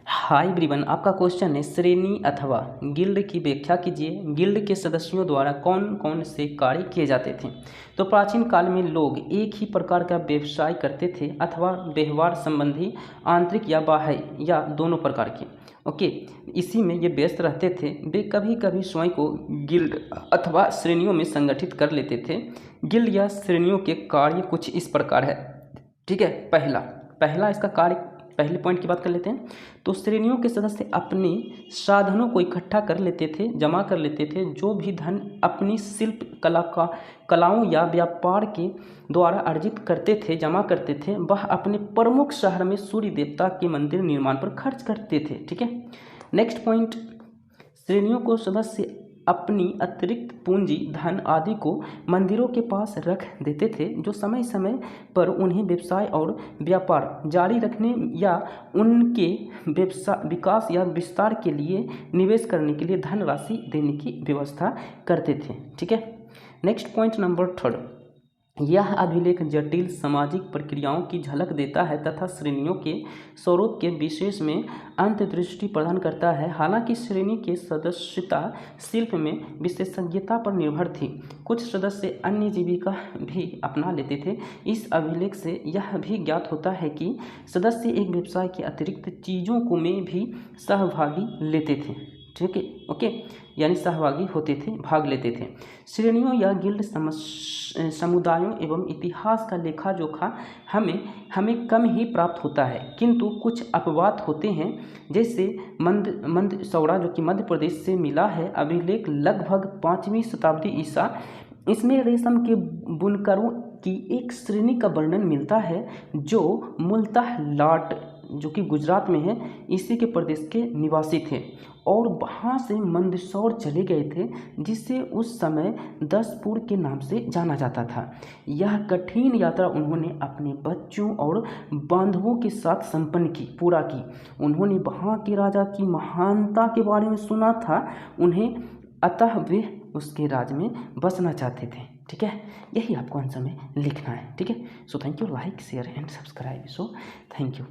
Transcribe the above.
Hi everyone, आपका question है श्रेणी अथवा गिल्ड की व्याख्या कीजिए। गिल्ड के सदस्यों द्वारा कौन कौन से कार्य किए जाते थे। तो प्राचीन काल में लोग एक ही प्रकार का व्यवसाय करते थे अथवा व्यवहार संबंधी आंतरिक या बाह्य या दोनों प्रकार के ओके इसी में ये व्यस्त रहते थे। वे कभी कभी स्वयं को गिल्ड अथवा श्रेणियों में संगठित कर लेते थे। गिल्ड या श्रेणियों के कार्य कुछ इस प्रकार है। ठीक है, पहला इसका कार्य, पहले पॉइंट की बात कर लेते हैं। तो श्रेणियों के सदस्य अपने साधनों को इकट्ठा कर लेते थे, जमा कर लेते थे। जो भी धन अपनी शिल्प कलाओं या व्यापार के द्वारा अर्जित करते थे, जमा करते थे, वह अपने प्रमुख शहर में सूर्य देवता के मंदिर निर्माण पर खर्च करते थे। ठीक है, नेक्स्ट पॉइंट, श्रेणियों को सदस्य अपनी अतिरिक्त पूंजी धन आदि को मंदिरों के पास रख देते थे, जो समय समय पर उन्हें व्यवसाय और व्यापार जारी रखने या उनके विकास या विस्तार के लिए निवेश करने के लिए धनराशि देने की व्यवस्था करते थे। ठीक है, नेक्स्ट पॉइंट नंबर 3, यह अभिलेख जटिल सामाजिक प्रक्रियाओं की झलक देता है तथा श्रेणियों के स्वरूप के विशेष में अंतर्दृष्टि प्रदान करता है। हालांकि श्रेणी के सदस्यता शिल्प में विशेषज्ञता पर निर्भर थी, कुछ सदस्य अन्य जीविका भी अपना लेते थे। इस अभिलेख से यह भी ज्ञात होता है कि सदस्य एक व्यवसाय के अतिरिक्त चीज़ों को में भी सहभागी लेते थे। ठीक है, ओके, यानी सहभागी होते थे, भाग लेते थे। श्रेणियों या गिल्ड समुदायों एवं इतिहास का लेखा जोखा हमें कम ही प्राप्त होता है, किंतु कुछ अपवाद होते हैं। जैसे मंदसौरा जो कि मध्य प्रदेश से मिला है अभिलेख लगभग 5वीं शताब्दी ईसा। इसमें रेशम के बुनकरों की एक श्रेणी का वर्णन मिलता है जो मूलतः लाट जो कि गुजरात में है, इसी के प्रदेश के निवासी थे और वहाँ से मंदसौर चले गए थे, जिसे उस समय 10 पुर के नाम से जाना जाता था। यह कठिन यात्रा उन्होंने अपने बच्चों और बांधवों के साथ संपन्न पूरा की। उन्होंने वहाँ के राजा की महानता के बारे में सुना था, अतः वे उसके राज में बसना चाहते थे। ठीक है, यही आपको आंसर में लिखना है। ठीक है, so thank you, like share and subscribe. So thank you.